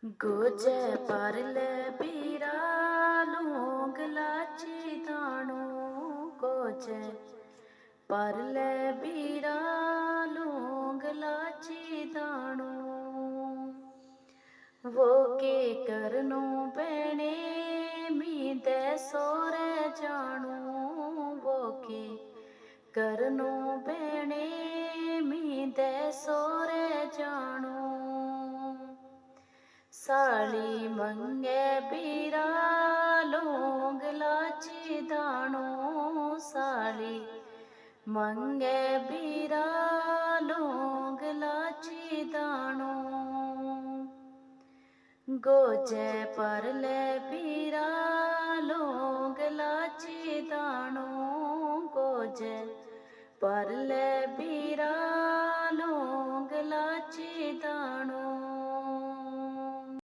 गोजे परले बीरा लौंग लाची दाणो गोजे परले बीरा लौंग लाची दाणो वो के करनो बहने मीदे सोरे जानो वो के करनो बहने मीदे सोरे जानो साली मंगे बीरा लौंग लाची दाणो साली मंगे बीरा लौंग लाची दाणो गोजे परले बीरा लौंग लाची दाणो गोजे परले बीरा